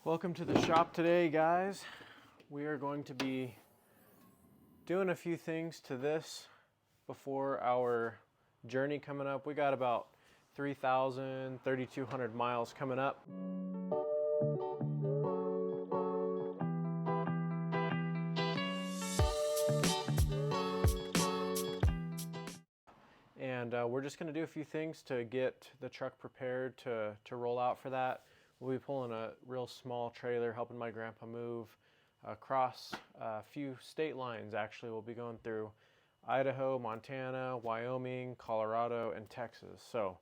Welcome to the shop today, guys. We are going to be doing a few things to this before our journey coming up. We got about 3,200 miles coming up. And we're just going to do a few things to get the truck prepared to roll out for that. We'll be pulling a real small trailer, helping my grandpa move across a few state lines. Actually, we'll be going through Idaho, Montana, Wyoming, Colorado, and Texas. So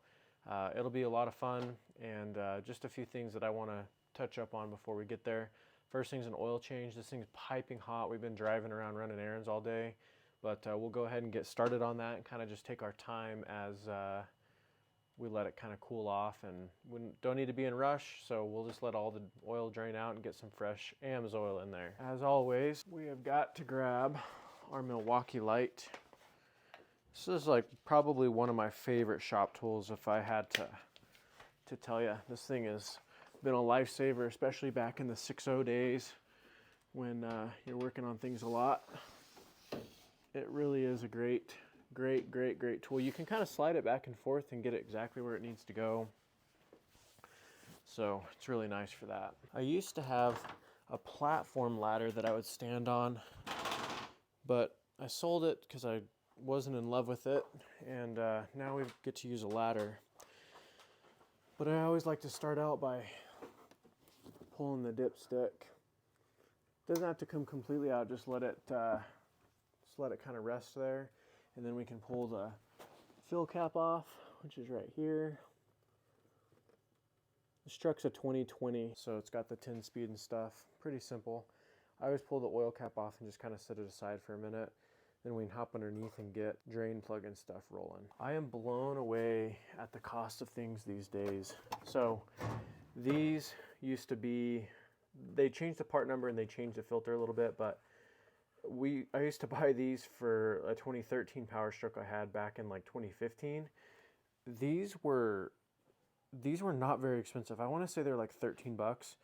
it'll be a lot of fun, and just a few things that I want to touch up on before we get there. First thing's an oil change. This thing's piping hot. We've been driving around running errands all day, but we'll go ahead and get started on that and kind of just take our time as we let it kind of cool off, and we don't need to be in rush, so we'll just let all the oil drain out and get some fresh AMS oil in there. As always, we have got to grab our Milwaukee light. This is like probably one of my favorite shop tools, if I had to tell you. This thing has been a lifesaver, especially back in the 6.0 days when you're working on things a lot. It really is a great tool. You can kind of slide it back and forth and get it exactly where it needs to go. So it's really nice for that. I used to have a platform ladder that I would stand on, but I sold it because I wasn't in love with it, and now we get to use a ladder. But I always like to start out by pulling the dipstick. Doesn't have to come completely out, just let it kind of rest there. And then we can pull the fill cap off, which is right here. This truck's a 2020, so it's got the 10-speed and stuff. Pretty simple. I always pull the oil cap off and just kind of set it aside for a minute. Then we can hop underneath and get drain plug and stuff rolling. I am blown away at the cost of things these days. So these used to be, they changed the part number and they changed the filter a little bit, but I used to buy these for a 2013 Powerstroke I had back in like 2015. These were not very expensive. I want to say they're like 13 bucks.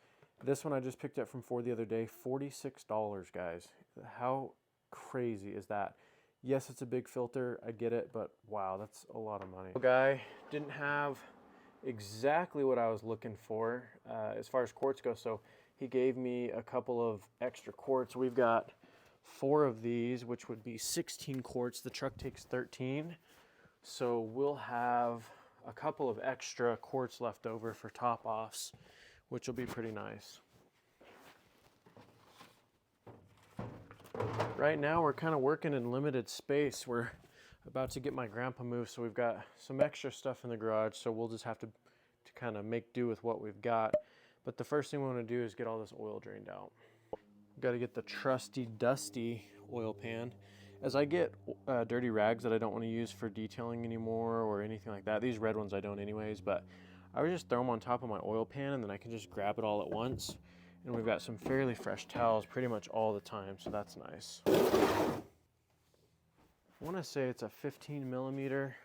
This one I just picked up from Ford the other day, $46, guys. How crazy is that? Yes, it's a big filter, I get it, but wow, that's a lot of money. The guy didn't have exactly what I was looking for as far as quarts go, so he gave me a couple of extra quarts. We've got 4 of these, which would be 16 quarts. The truck takes 13, so we'll have a couple of extra quarts left over for top offs, which will be pretty nice. Right now we're kind of working in limited space. We're about to get my grandpa moved, so we've got some extra stuff in the garage, so we'll just have to kind of make do with what we've got. But the first thing we want to do is get all this oil drained out. Got to get the trusty dusty oil pan. As I get dirty rags that I don't want to use for detailing anymore or anything like that, these red ones I don't anyways, but I would just throw them on top of my oil pan and then I can just grab it all at once. And we've got some fairly fresh towels pretty much all the time, so that's nice. I want to say it's a 15 millimeter,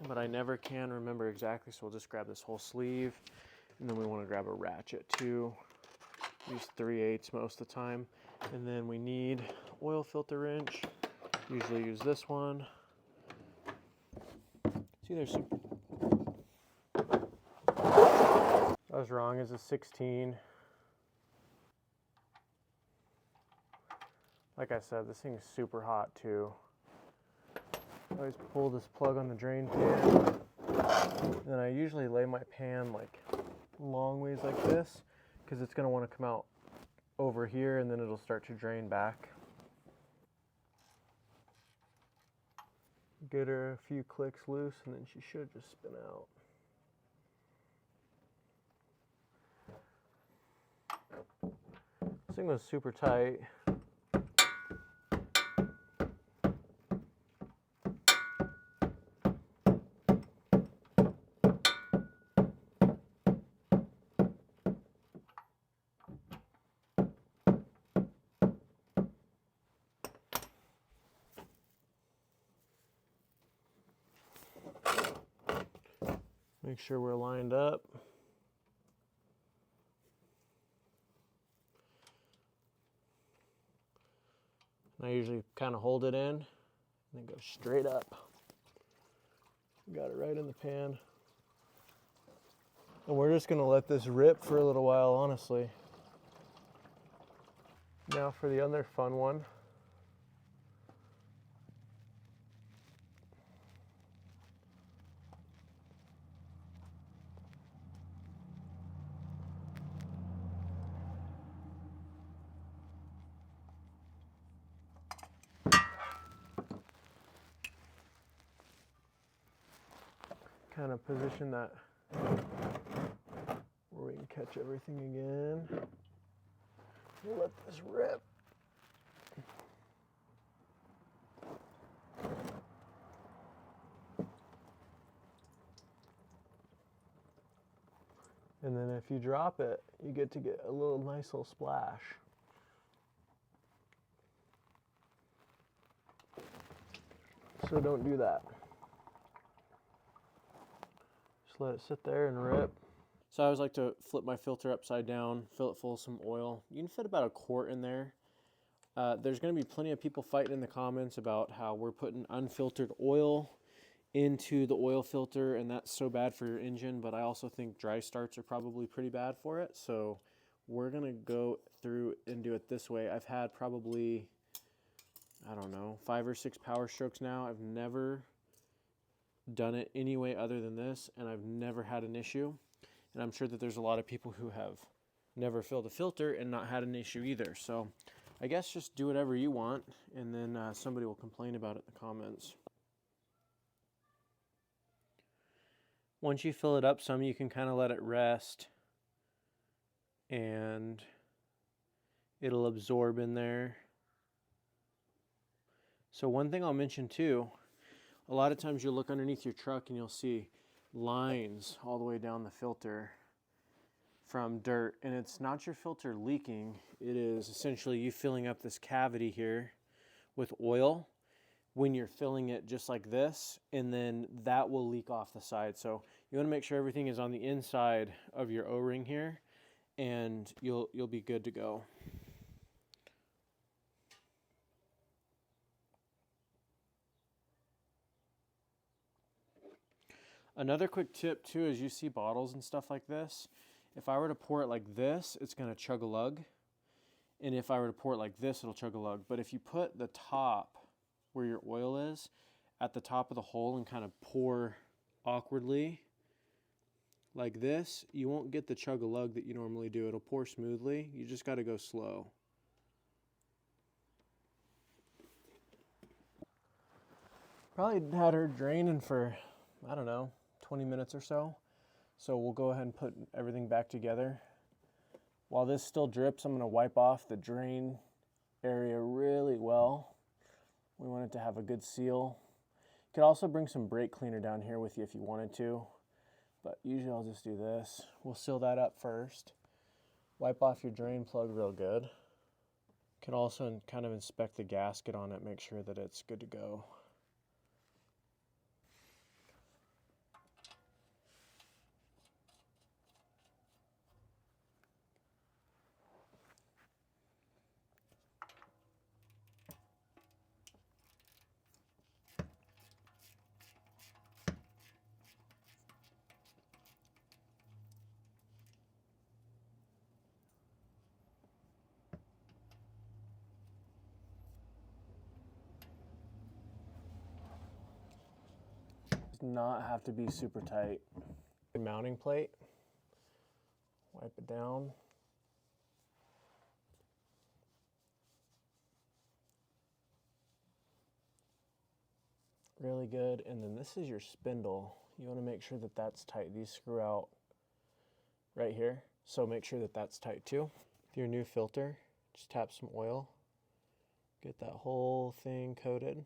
but I never can remember exactly, so we'll just grab this whole sleeve. And then we want to grab a ratchet too. Use 3/8 most of the time. And then we need oil filter wrench. Usually use this one. See, there's some. I was wrong, it's a 16. Like I said, this thing's super hot too. I always pull this plug on the drain pan. Then I usually lay my pan like long ways like this, because it's going to want to come out over here and then it'll start to drain back. Get her a few clicks loose and then she should just spin out. This thing was super tight. Make sure we're lined up. usually kind of hold it in and then go straight up. Got it right in the pan. And we're just gonna let this rip for a little while, honestly. Now for the other fun one. Kind of position that where we can catch everything again. We'll let this rip. And then if you drop it, you get a little nice little splash. So don't do that. Just let it sit there and rip. So I always like to flip my filter upside down, fill it full of some oil. You can fit about a quart in there. There's going to be plenty of people fighting in the comments about how we're putting unfiltered oil into the oil filter and that's so bad for your engine, but I also think dry starts are probably pretty bad for it. So we're going to go through and do it this way. I've had probably, I don't know, 5 or 6 Powerstrokes now. I've never done it any way other than this, and I've never had an issue. And I'm sure that there's a lot of people who have never filled a filter and not had an issue either. So I guess just do whatever you want, and then somebody will complain about it in the comments. Once you fill it up some, you can kind of let it rest, and it'll absorb in there. So one thing I'll mention too, a lot of times you'll look underneath your truck and you'll see lines all the way down the filter from dirt, and it's not your filter leaking. It is essentially you filling up this cavity here with oil when you're filling it just like this, and then that will leak off the side. So you want to make sure everything is on the inside of your O-ring here, and you'll be good to go. Another quick tip too is you see bottles and stuff like this. If I were to pour it like this, it's going to chug a lug. And if I were to pour it like this, it'll chug a lug. But if you put the top where your oil is at the top of the hole and kind of pour awkwardly like this, you won't get the chug a lug that you normally do. It'll pour smoothly. You just got to go slow. Probably had her draining for, I don't know, 20 minutes or so. So we'll go ahead and put everything back together. While this still drips, I'm going to wipe off the drain area really well. We want it to have a good seal. You could also bring some brake cleaner down here with you if you wanted to, but usually I'll just do this. We'll seal that up first. Wipe off your drain plug real good. You can also kind of inspect the gasket on it, make sure that it's good to go. Not have to be super tight. Mounting plate, wipe it down. Really good. And then this is your spindle. You want to make sure that that's tight. These screw out right here, so make sure that that's tight too. With your new filter, just tap some oil, get that whole thing coated.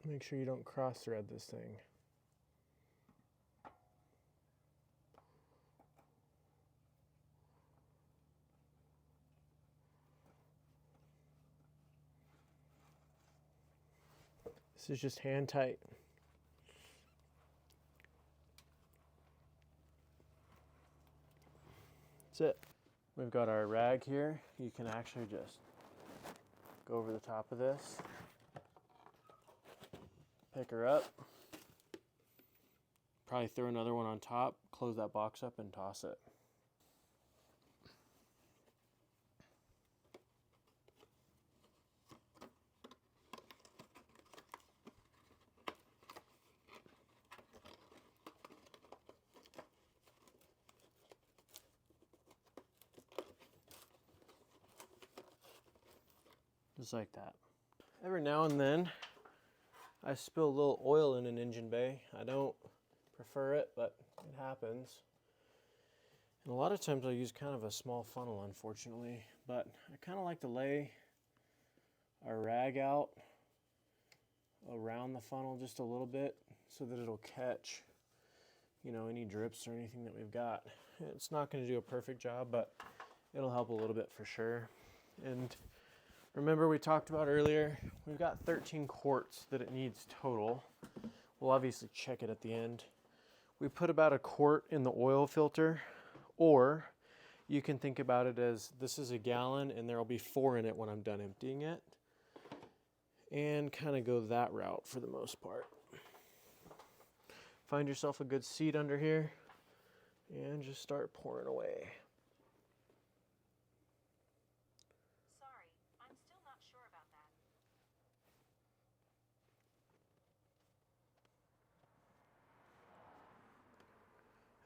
Make sure you don't cross thread this thing. This is just hand tight. That's it. We've got our rag here. You can actually just go over the top of this, pick her up, probably throw another one on top, close that box up and toss it. Just like that. Every now and then I spill a little oil in an engine bay. I don't prefer it, but it happens. And a lot of times I use kind of a small funnel, unfortunately, but I kind of like to lay a rag out around the funnel just a little bit so that it'll catch, you know, any drips or anything that we've got. It's not going to do a perfect job, but it'll help a little bit for sure. And remember we talked about earlier, we've got 13 quarts that it needs total. We'll obviously check it at the end. We put about a quart in the oil filter, or you can think about it as this is a gallon and there'll be 4 in it when I'm done emptying it. And kind of go that route for the most part. Find yourself a good seat under here and just start pouring away. Sorry, I'm still not sure about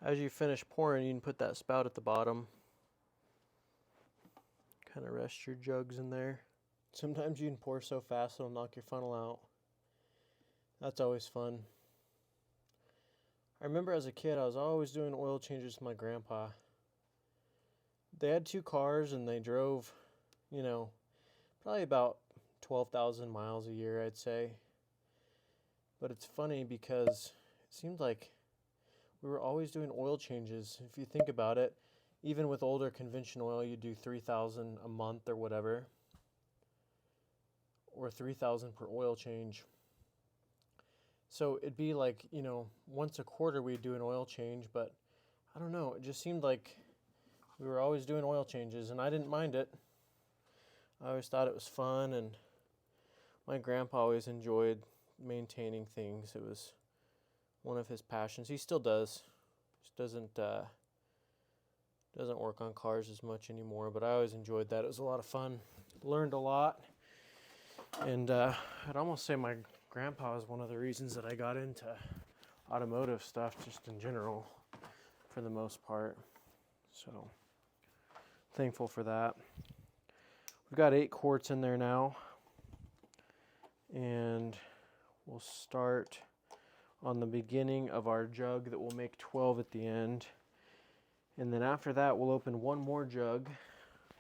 that. As you finish pouring, you can put that spout at the bottom. Kind of rest your jugs in there. Sometimes you can pour so fast it'll knock your funnel out. That's always fun. I remember as a kid I was always doing oil changes with my grandpa. They had 2 cars and they drove, you know, probably about 12,000 miles a year, I'd say. But it's funny because it seemed like we were always doing oil changes. If you think about it, even with older conventional oil, you do 3,000 a month or whatever, or 3,000 per oil change. So it'd be like, you know, once a quarter we'd do an oil change, but I don't know, it just seemed like we were always doing oil changes, and I didn't mind it. I always thought it was fun, and my grandpa always enjoyed maintaining things. It was one of his passions. He still does. Just doesn't work on cars as much anymore, but I always enjoyed that. It was a lot of fun. Learned a lot. And I'd almost say my grandpa is one of the reasons that I got into automotive stuff just in general for the most part. So thankful for that. We've got 8 quarts in there now. And we'll start on the beginning of our jug that will make 12 at the end. And then after that, we'll open one more jug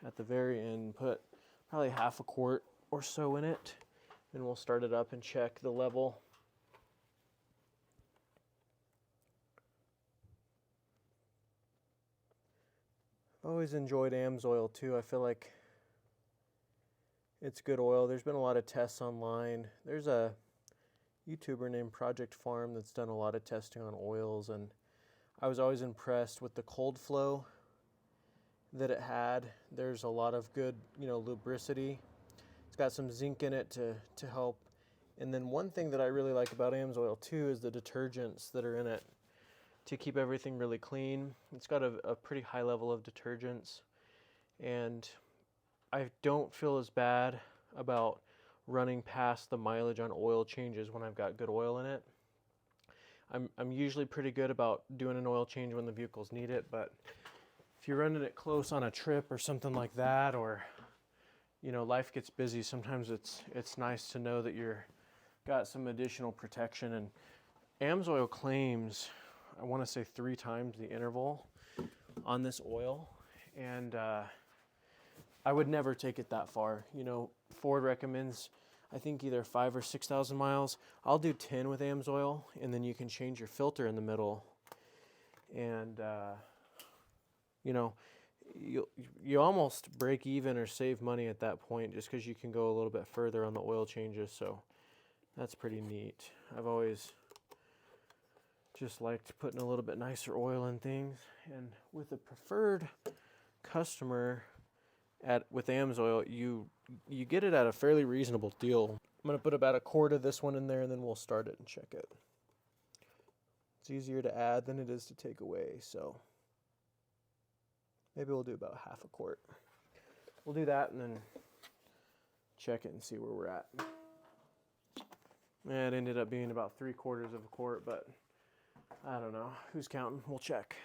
at the very end and put probably half a quart or so in it. And we'll start it up and check the level. I've always enjoyed AMSOIL too. I feel like it's good oil. There's been a lot of tests online. There's a YouTuber named Project Farm that's done a lot of testing on oils, and I was always impressed with the cold flow that it had. There's a lot of good, you know, lubricity. It's got some zinc in it to help. And then one thing that I really like about AMSOIL too is the detergents that are in it to keep everything really clean. It's got a pretty high level of detergents, and I don't feel as bad about running past the mileage on oil changes when I've got good oil in it. I'm usually pretty good about doing an oil change when the vehicles need it, but if you're running it close on a trip or something like that, or you know, life gets busy, sometimes it's nice to know that you're got some additional protection. And AMSOIL claims, I want to say 3 times the interval on this oil, and I would never take it that far. You know, Ford recommends, I think, either 5,000 or 6,000 miles. I'll do 10 with AMSOIL, and then you can change your filter in the middle. And, you know, you almost break even or save money at that point just because you can go a little bit further on the oil changes. So that's pretty neat. I've always just liked putting a little bit nicer oil in things. And with the preferred customer with AMSOIL, you get it at a fairly reasonable deal. I'm going to put about a quart of this one in there, and then we'll start it and check it. It's easier to add than it is to take away, so maybe we'll do about half a quart. We'll do that and then check it and see where we're at. It ended up being about 3/4 of a quart, but I don't know. Who's counting? We'll check.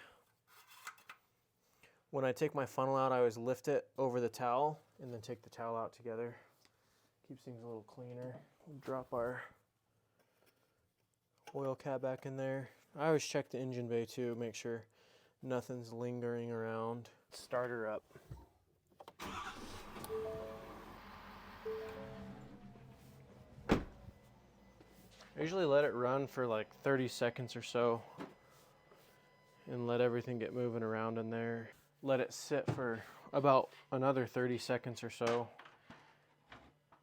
When I take my funnel out, I always lift it over the towel and then take the towel out together. Keeps things a little cleaner. We'll drop our oil cap back in there. I always check the engine bay too, make sure nothing's lingering around. Start her up. I usually let it run for like 30 seconds or so and let everything get moving around in there. Let it sit for about another 30 seconds or so.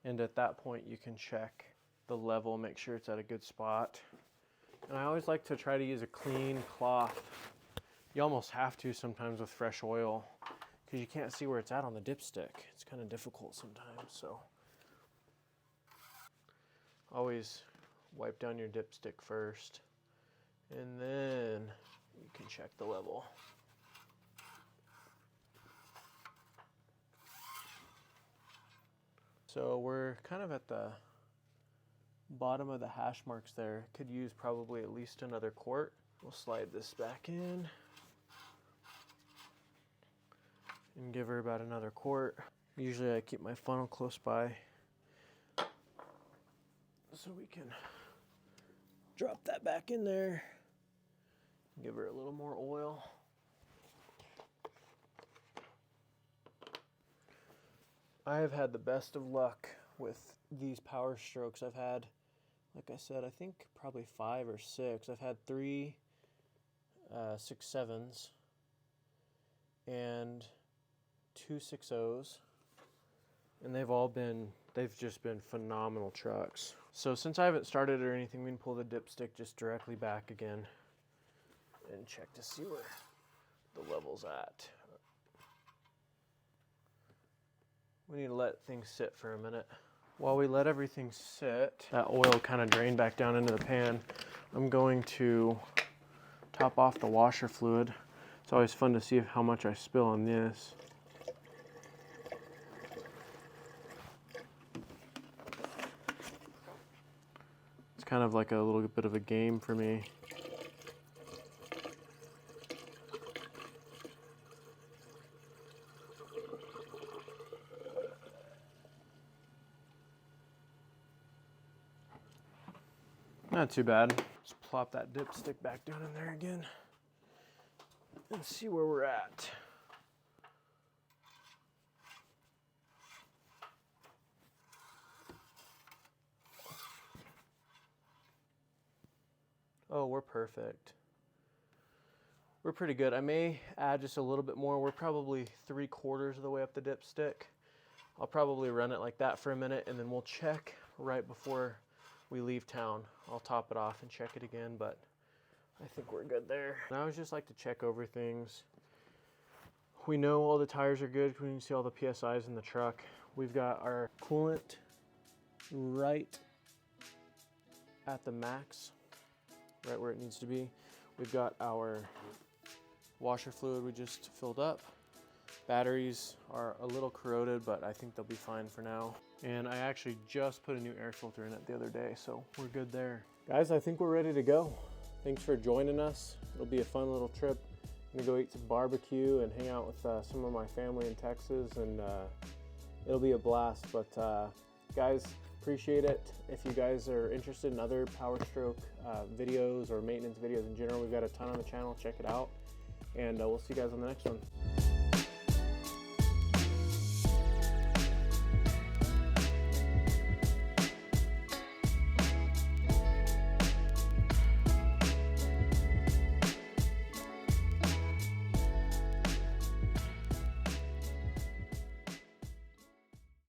And at that point you can check the level, make sure it's at a good spot. And I always like to try to use a clean cloth. You almost have to sometimes with fresh oil because you can't see where it's at on the dipstick. It's kind of difficult sometimes, so always wipe down your dipstick first and then you can check the level. So we're kind of at the bottom of the hash marks there. Could use probably at least another quart. We'll slide this back in and give her about another quart. Usually I keep my funnel close by so we can drop that back in there. Give her a little more oil. I have had the best of luck with these Powerstrokes. I've had, like I said, I think probably 5 or 6. I've had 3 6.7s and 2 6.0s, and they've just been phenomenal trucks. So since I haven't started or anything, we can pull the dipstick just directly back again and check to see where the level's at. We need to let things sit for a minute. While we let everything sit, that oil kind of drained back down into the pan. I'm going to top off the washer fluid. It's always fun to see how much I spill on this. It's kind of like a little bit of a game for me. Not too bad. Just plop that dipstick back down in there again and see where we're at. Oh, we're perfect. We're pretty good. I may add just a little bit more. We're probably 3/4 of the way up the dipstick. I'll probably run it like that for a minute and then we'll check right before we leave town. I'll top it off and check it again, but I think we're good there. And I always just like to check over things. We know all the tires are good. We can see all the PSIs in the truck. We've got our coolant right at the max, right where it needs to be. We've got our washer fluid we just filled up. Batteries are a little corroded, but I think they'll be fine for now. And I actually just put a new air filter in it the other day, so we're good there. Guys, I think we're ready to go. Thanks for joining us. It'll be a fun little trip. I'm gonna go eat some barbecue and hang out with some of my family in Texas, and it'll be a blast. But guys, appreciate it. If you guys are interested in other Powerstroke videos or maintenance videos in general, we've got a ton on the channel. Check it out, and we'll see you guys on the next one.